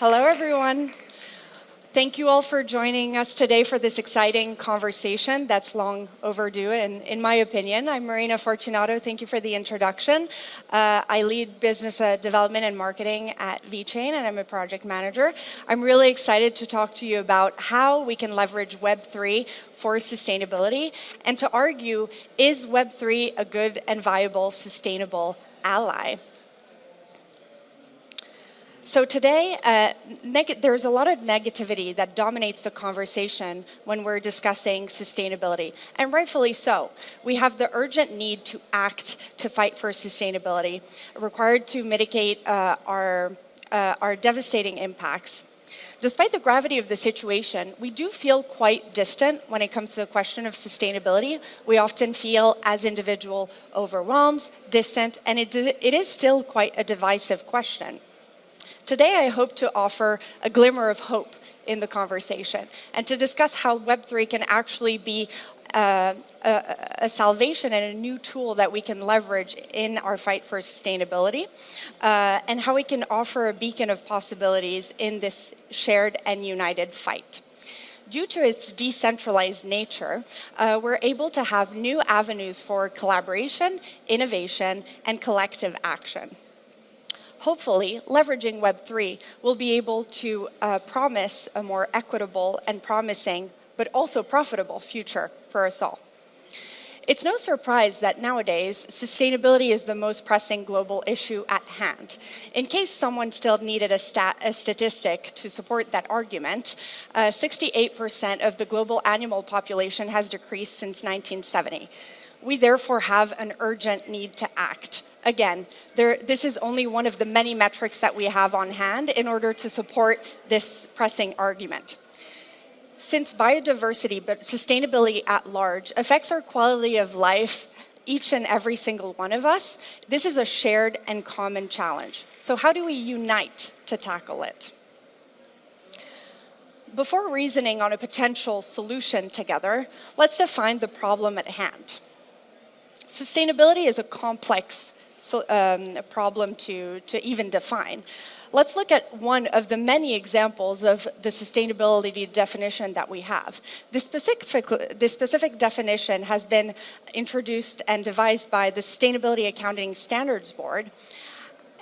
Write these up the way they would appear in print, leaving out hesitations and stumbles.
Hello, everyone. Thank you all for joining us today for this exciting conversation that's long overdue, in my opinion. I'm Marina Fortunato. Thank you for the introduction. I lead business development and marketing at VChain, and I'm a project manager. I'm really excited to talk to you about how we can leverage Web3 for sustainability, and to argue, is Web3 a good and viable, sustainable ally? So today, there's a lot of negativity that dominates the conversation when we're discussing sustainability, and rightfully so. We have the urgent need to act to fight for sustainability, required to mitigate our devastating impacts. Despite the gravity of the situation, we do feel quite distant when it comes to the question of sustainability. We often feel, as individuals, overwhelmed, distant, and it is still quite a divisive question. Today, I hope to offer a glimmer of hope in the conversation and to discuss how Web3 can actually be a salvation and a new tool that we can leverage in our fight for sustainability, and how we can offer a beacon of possibilities in this shared and united fight. Due to its decentralized nature, we're able to have new avenues for collaboration, innovation, and collective action. Hopefully, leveraging Web3 will be able to promise a more equitable and promising, but also profitable future for us all. It's no surprise that nowadays, sustainability is the most pressing global issue at hand. In case someone still needed a statistic to support that argument, 68% of the global animal population has decreased since 1970. We therefore have an urgent need to act. Again, this is only one of the many metrics that we have on hand in order to support this pressing argument. Since biodiversity, but sustainability at large, affects our quality of life, each and every single one of us, this is a shared and common challenge. So how do we unite to tackle it? Before reasoning on a potential solution together, let's define the problem at hand. Sustainability is a complex problem to even define. Let's look at one of the many examples of the sustainability definition that we have. This specific definition has been introduced and devised by the Sustainability Accounting Standards Board,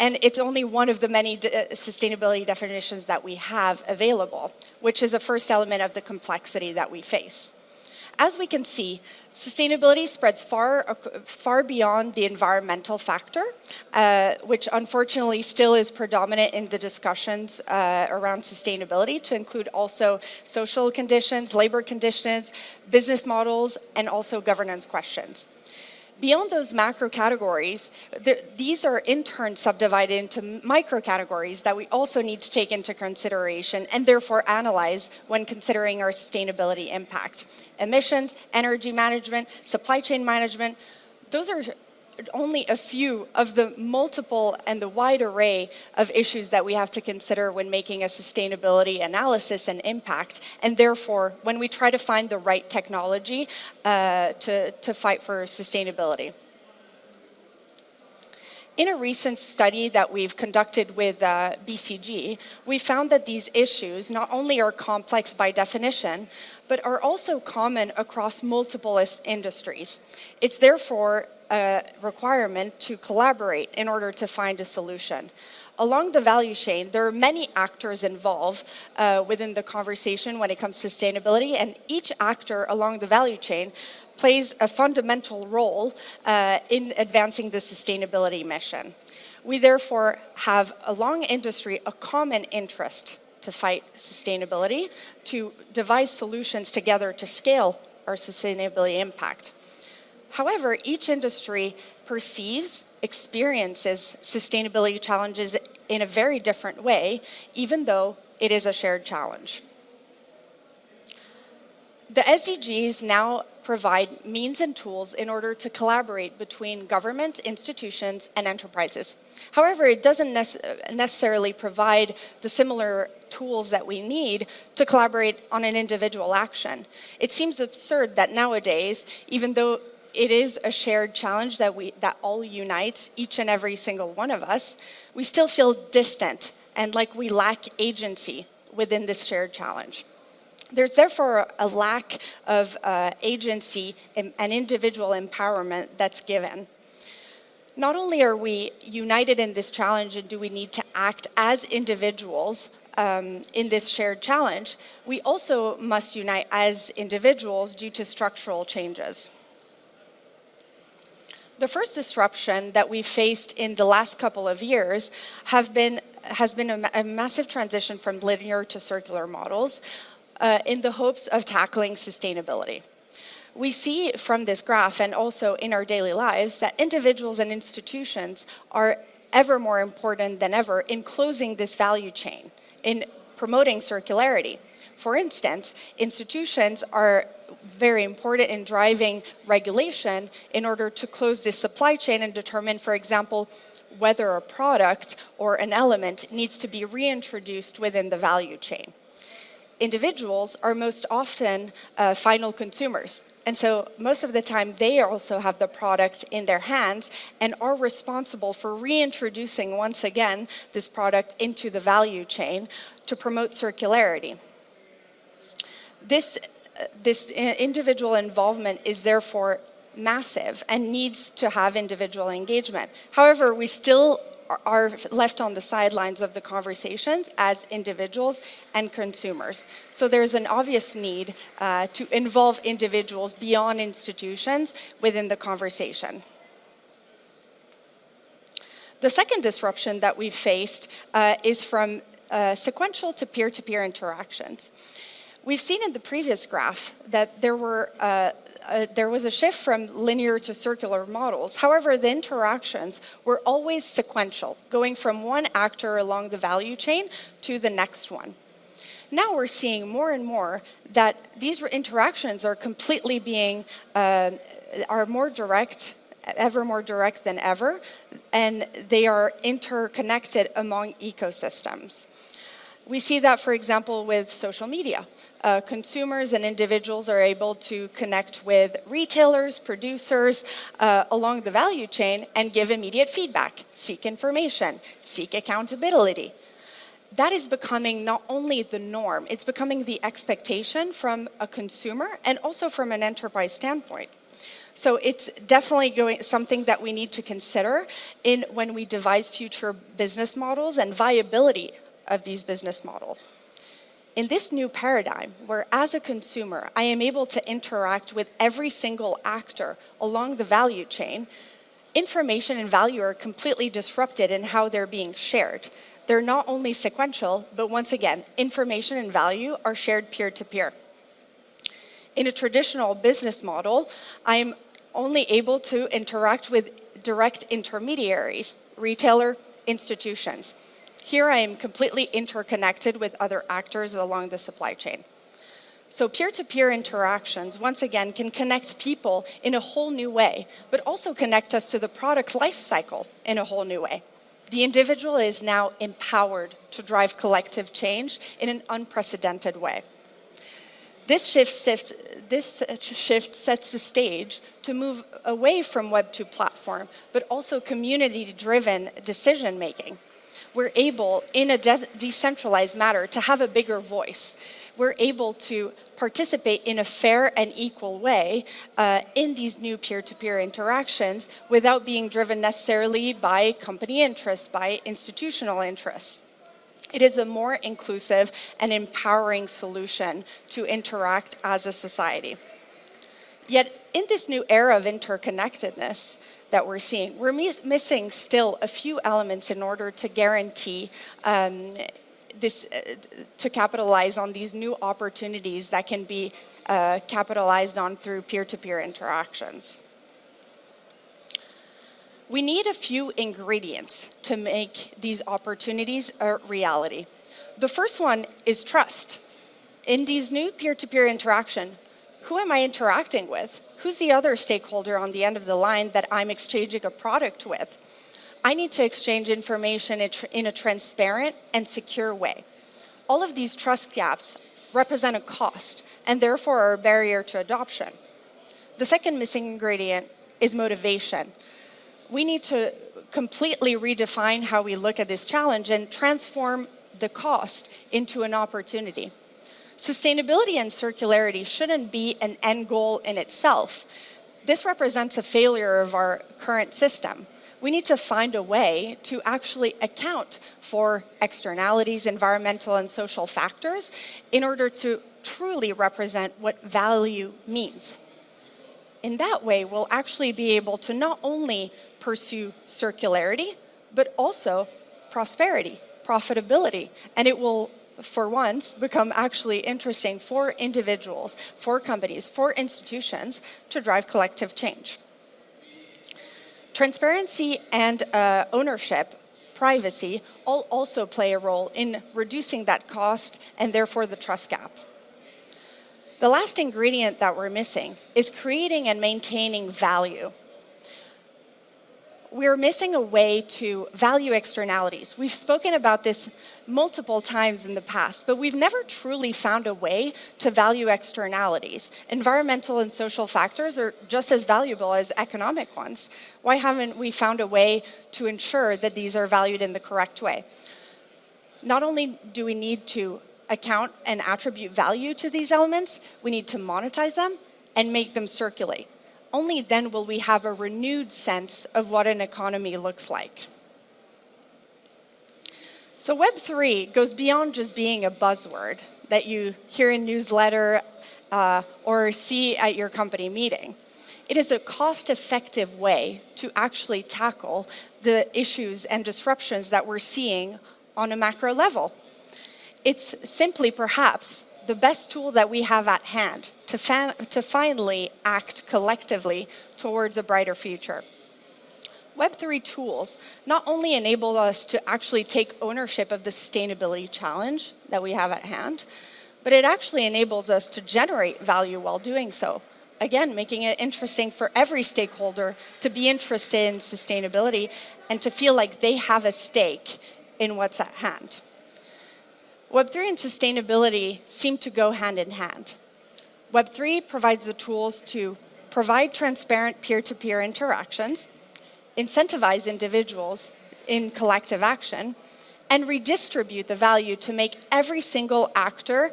and it's only one of the many sustainability definitions that we have available, which is a first element of the complexity that we face. As we can see, sustainability spreads far beyond the environmental factor, which unfortunately still is predominant in the discussions around sustainability, to include also social conditions, labor conditions, business models, and also governance questions. Beyond those macro categories, these are in turn subdivided into micro categories that we also need to take into consideration and therefore analyze when considering our sustainability impact. Emissions, energy management, supply chain management, those are only a few of the multiple and the wide array of issues that we have to consider when making a sustainability analysis and impact, and therefore when we try to find the right technology to fight for sustainability. In a recent study that we've conducted with BCG, we found that these issues not only are complex by definition, but are also common across multiple industries. It's therefore a requirement to collaborate in order to find a solution. Along the value chain, there are many actors involved within the conversation when it comes to sustainability, and each actor along the value chain plays a fundamental role in advancing the sustainability mission. We therefore have, along industry, a common interest to fight sustainability, to devise solutions together to scale our sustainability impact. However, each industry experiences sustainability challenges in a very different way, even though it is a shared challenge. The SDGs now provide means and tools in order to collaborate between government, institutions, and enterprises. However, it doesn't necessarily provide the similar tools that we need to collaborate on an individual action. It seems absurd that nowadays, even though it is a shared challenge that all unites each and every single one of us, we still feel distant and like we lack agency within this shared challenge. There's therefore a lack of agency and individual empowerment that's given. Not only are we united in this challenge and do we need to act as individuals in this shared challenge, we also must unite as individuals due to structural changes. The first disruption that we faced in the last couple of years has been a massive transition from linear to circular models in the hopes of tackling sustainability. We see from this graph and also in our daily lives that individuals and institutions are ever more important than ever in closing this value chain, in promoting circularity. For instance, institutions are very important in driving regulation in order to close this supply chain and determine, for example, whether a product or an element needs to be reintroduced within the value chain. Individuals are most often final consumers. And so most of the time they also have the product in their hands and are responsible for reintroducing once again this product into the value chain to promote circularity. This individual involvement is therefore massive and needs to have individual engagement. However, we still are left on the sidelines of the conversations as individuals and consumers. So there's an obvious need to involve individuals beyond institutions within the conversation. The second disruption that we've faced is from sequential to peer-to-peer interactions. We've seen in the previous graph that there was a shift from linear to circular models. However, the interactions were always sequential, going from one actor along the value chain to the next one. Now we're seeing more and more that these interactions are completely are more direct, ever more direct than ever, and they are interconnected among ecosystems. We see that, for example, with social media. Consumers and individuals are able to connect with retailers, producers along the value chain and give immediate feedback, seek information, seek accountability. That is becoming not only the norm, it's becoming the expectation from a consumer and also from an enterprise standpoint. So it's definitely something that we need to consider when we devise future business models and viability of these business models. In this new paradigm, where as a consumer, I am able to interact with every single actor along the value chain, information and value are completely disrupted in how they're being shared. They're not only sequential, but once again, information and value are shared peer-to-peer. In a traditional business model, I'm only able to interact with direct intermediaries, retailer, institutions. Here I am completely interconnected with other actors along the supply chain. So peer-to-peer interactions, once again, can connect people in a whole new way, but also connect us to the product life cycle in a whole new way. The individual is now empowered to drive collective change in an unprecedented way. This shift sets the stage to move away from Web 2 platform, but also community-driven decision-making. We're able, in a decentralized manner, to have a bigger voice. We're able to participate in a fair and equal way in these new peer-to-peer interactions without being driven necessarily by company interests, by institutional interests. It is a more inclusive and empowering solution to interact as a society. Yet, in this new era of interconnectedness that we're seeing, we're missing still a few elements in order to guarantee to capitalize on these new opportunities that can be capitalized on through peer-to-peer interactions. We need a few ingredients to make these opportunities a reality. The first one is trust. In these new peer-to-peer interaction, who am I interacting with? Who's the other stakeholder on the end of the line that I'm exchanging a product with? I need to exchange information in a transparent and secure way. All of these trust gaps represent a cost and therefore are a barrier to adoption. The second missing ingredient is motivation. we need to completely redefine how we look at this challenge and transform the cost into an opportunity. Sustainability and circularity shouldn't be an end goal in itself. This represents a failure of our current system. We need to find a way to actually account for externalities, environmental and social factors, in order to truly represent what value means. In that way, we'll actually be able to not only pursue circularity, but also prosperity, profitability, and it will, for once, become actually interesting for individuals, for companies, for institutions to drive collective change. Transparency and ownership, privacy, all also play a role in reducing that cost and therefore the trust gap. The last ingredient that we're missing is creating and maintaining value. We're missing a way to value externalities. We've spoken about this multiple times in the past, but we've never truly found a way to value externalities. Environmental and social factors are just as valuable as economic ones. Why haven't we found a way to ensure that these are valued in the correct way? Not only do we need to account and attribute value to these elements, we need to monetize them and make them circulate. Only then will we have a renewed sense of what an economy looks like. So Web3 goes beyond just being a buzzword that you hear in newsletter or see at your company meeting. It is a cost-effective way to actually tackle the issues and disruptions that we're seeing on a macro level. It's simply perhaps the best tool that we have at hand to finally act collectively towards a brighter future. Web3 tools not only enable us to actually take ownership of the sustainability challenge that we have at hand, but it actually enables us to generate value while doing so. Again, making it interesting for every stakeholder to be interested in sustainability and to feel like they have a stake in what's at hand. Web3 and sustainability seem to go hand in hand. Web3 provides the tools to provide transparent peer-to-peer interactions, incentivize individuals in collective action, and redistribute the value to make every single actor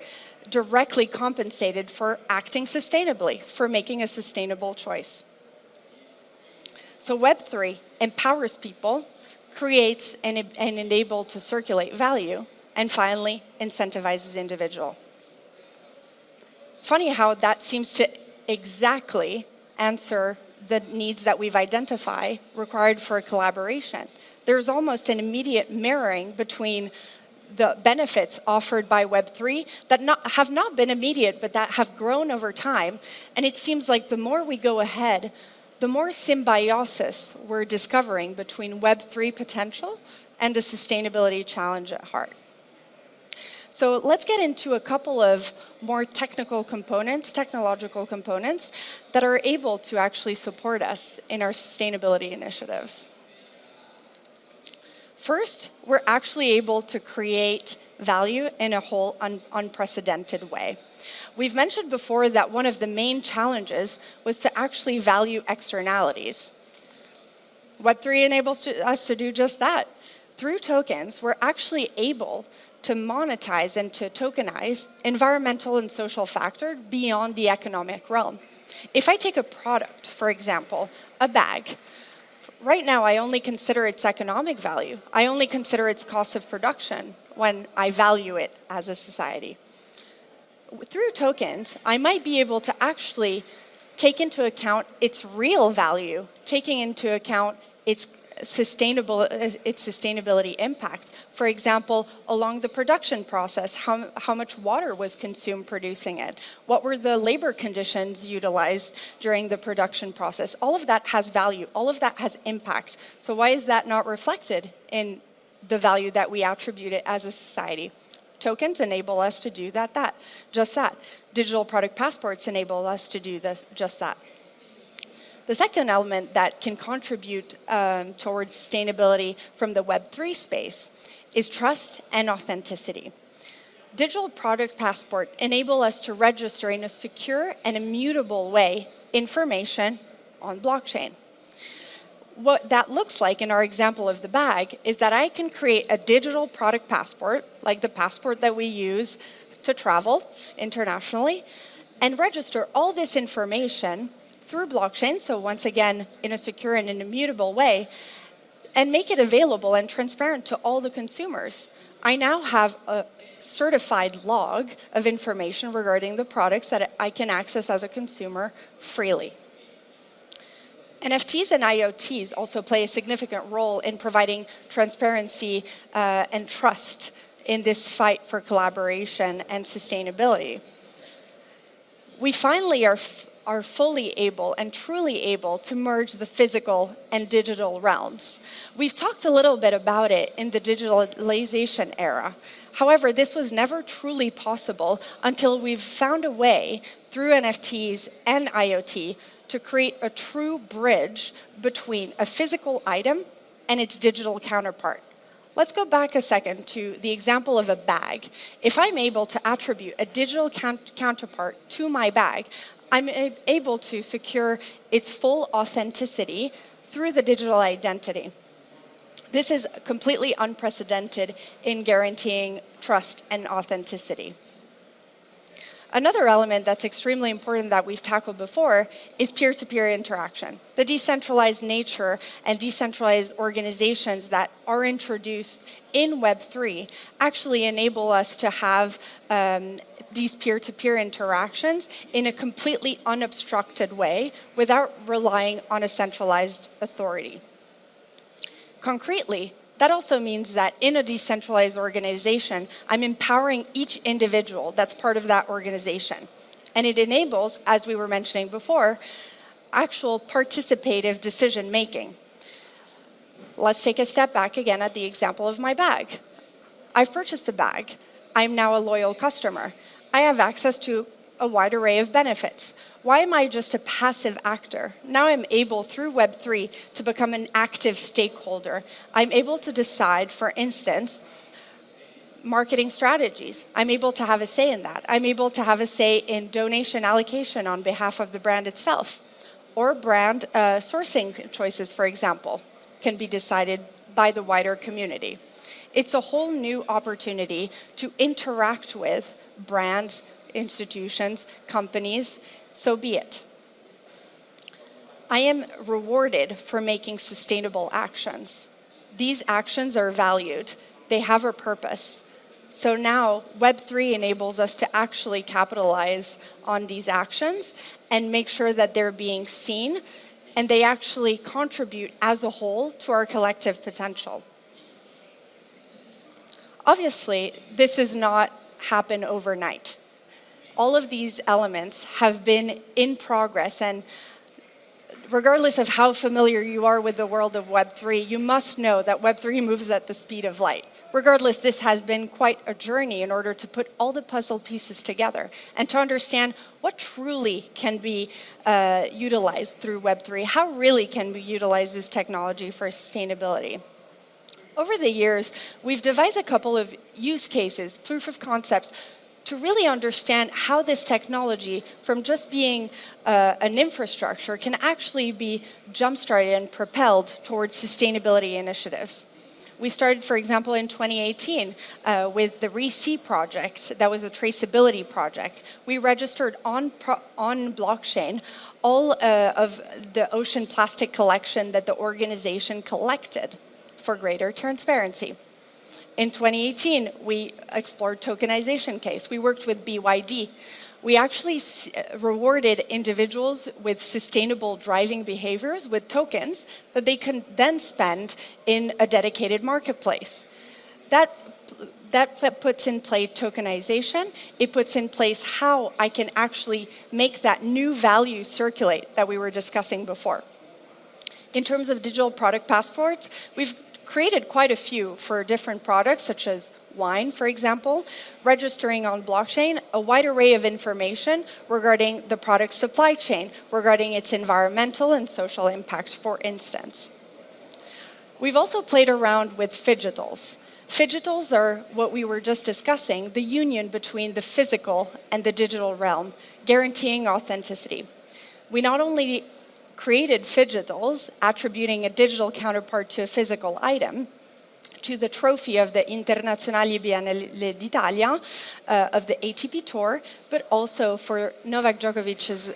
directly compensated for acting sustainably, for making a sustainable choice. So Web3 empowers people, creates and enables to circulate value, and finally, incentivizes individual. Funny how that seems to exactly answer the needs that we've identified required for collaboration. There's almost an immediate mirroring between the benefits offered by Web3 that have not been immediate, but that have grown over time. And it seems like the more we go ahead, the more symbiosis we're discovering between Web3 potential and the sustainability challenge at heart. So let's get into a couple of more technological components that are able to actually support us in our sustainability initiatives. First, we're actually able to create value in a whole unprecedented way. We've mentioned before that one of the main challenges was to actually value externalities. Web3 enables us to do just that. Through tokens, we're actually able to monetize and to tokenize environmental and social factors beyond the economic realm. If I take a product, for example, a bag, right now I only consider its economic value. I only consider its cost of production when I value it as a society. Through tokens, I might be able to actually take into account its real value, taking into account its sustainability impact. For example, along the production process, how much water was consumed producing it? What were the labor conditions utilized during the production process? All of that has value. All of that has impact. So why is that not reflected in the value that we attribute it as a society? Tokens enable us to do just that. Digital product passports enable us to do just that. The second element that can contribute towards sustainability from the Web3 space is trust and authenticity. Digital product passport enable us to register in a secure and immutable way information on blockchain. What that looks like in our example of the bag is that I can create a digital product passport, like the passport that we use to travel internationally, and register all this information through blockchain, so once again, in a secure and an immutable way, and make it available and transparent to all the consumers. I now have a certified log of information regarding the products that I can access as a consumer freely. NFTs and IoTs also play a significant role in providing transparency and trust in this fight for collaboration and sustainability. We finally are fully able and truly able to merge the physical and digital realms. We've talked a little bit about it in the digitalization era. However, this was never truly possible until we've found a way through NFTs and IoT to create a true bridge between a physical item and its digital counterpart. Let's go back a second to the example of a bag. If I'm able to attribute a digital counterpart to my bag, I'm able to secure its full authenticity through the digital identity. This is completely unprecedented in guaranteeing trust and authenticity. Another element that's extremely important that we've tackled before is peer-to-peer interaction. The decentralized nature and decentralized organizations that are introduced in Web3 actually enable us to have these peer-to-peer interactions in a completely unobstructed way without relying on a centralized authority. Concretely, that also means that in a decentralized organization, I'm empowering each individual that's part of that organization. And it enables, as we were mentioning before, actual participative decision making. Let's take a step back again at the example of my bag. I've purchased a bag. I'm now a loyal customer. I have access to a wide array of benefits. Why am I just a passive actor? Now I'm able, through Web3, to become an active stakeholder. I'm able to decide, for instance, marketing strategies. I'm able to have a say in that. I'm able to have a say in donation allocation on behalf of the brand itself. Or brand sourcing choices, for example, can be decided by the wider community. It's a whole new opportunity to interact with brands, institutions, companies. So be it. I am rewarded for making sustainable actions. These actions are valued. They have a purpose. So now Web3 enables us to actually capitalize on these actions and make sure that they're being seen and they actually contribute as a whole to our collective potential. Obviously, this does not happen overnight. All of these elements have been in progress, and regardless of how familiar you are with the world of Web3, you must know that Web3 moves at the speed of light. Regardless, this has been quite a journey in order to put all the puzzle pieces together and to understand what truly can be utilized through Web3, how really can we utilize this technology for sustainability. Over the years, we've devised a couple of use cases, proof of concepts, to really understand how this technology, from just being an infrastructure, can actually be jump-started and propelled towards sustainability initiatives. We started, for example, in 2018 with the ReSea project. That was a traceability project. We registered on blockchain all of the ocean plastic collection that the organization collected for greater transparency. In 2018, we explored tokenization case. We worked with BYD. We actually rewarded individuals with sustainable driving behaviors with tokens that they can then spend in a dedicated marketplace. That puts in play tokenization. It puts in place how I can actually make that new value circulate that we were discussing before. In terms of digital product passports, we've created quite a few for different products, such as wine, for example, registering on blockchain a wide array of information regarding the product supply chain, regarding its environmental and social impact, for instance. We've also played around with Phygitals. Phygitals are what we were just discussing, the union between the physical and the digital realm, guaranteeing authenticity. We not only created Phygitals, attributing a digital counterpart to a physical item, to the trophy of the Internazionale Biennale d'Italia, of the ATP Tour, but also for Novak Djokovic's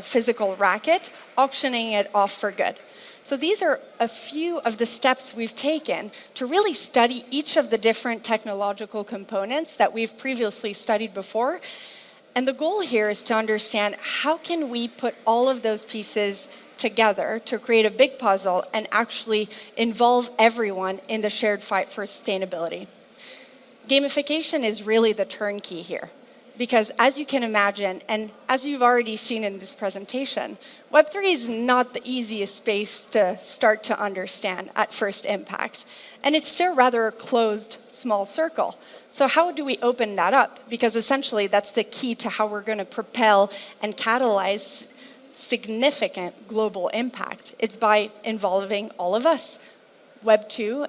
physical racket, auctioning it off for good. So these are a few of the steps we've taken to really study each of the different technological components that we've previously studied before. And the goal here is to understand how can we put all of those pieces together to create a big puzzle and actually involve everyone in the shared fight for sustainability. Gamification is really the turnkey here. Because as you can imagine, and as you've already seen in this presentation, Web3 is not the easiest space to start to understand at first impact. And it's still rather a closed, small circle. So how do we open that up? Because essentially that's the key to how we're going to propel and catalyze significant global impact. It's by involving all of us, Web2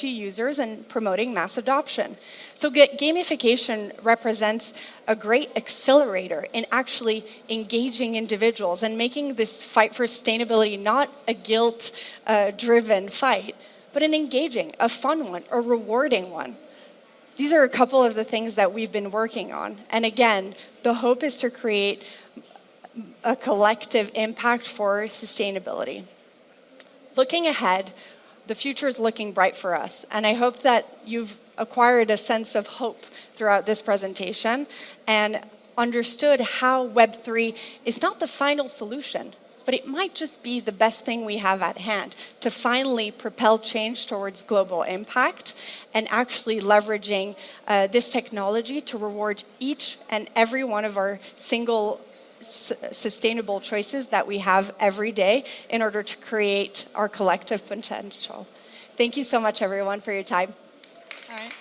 users, and promoting mass adoption. So gamification represents a great accelerator in actually engaging individuals and making this fight for sustainability not a guilt-driven fight, but an engaging, a fun one, a rewarding one. These are a couple of the things that we've been working on. And again, the hope is to create a collective impact for sustainability. Looking ahead, the future is looking bright for us, and I hope that you've acquired a sense of hope throughout this presentation and understood how Web3 is not the final solution, but it might just be the best thing we have at hand to finally propel change towards global impact and actually leveraging this technology to reward each and every one of our single sustainable choices that we have every day in order to create our collective potential. Thank you so much, everyone, for your time. All right.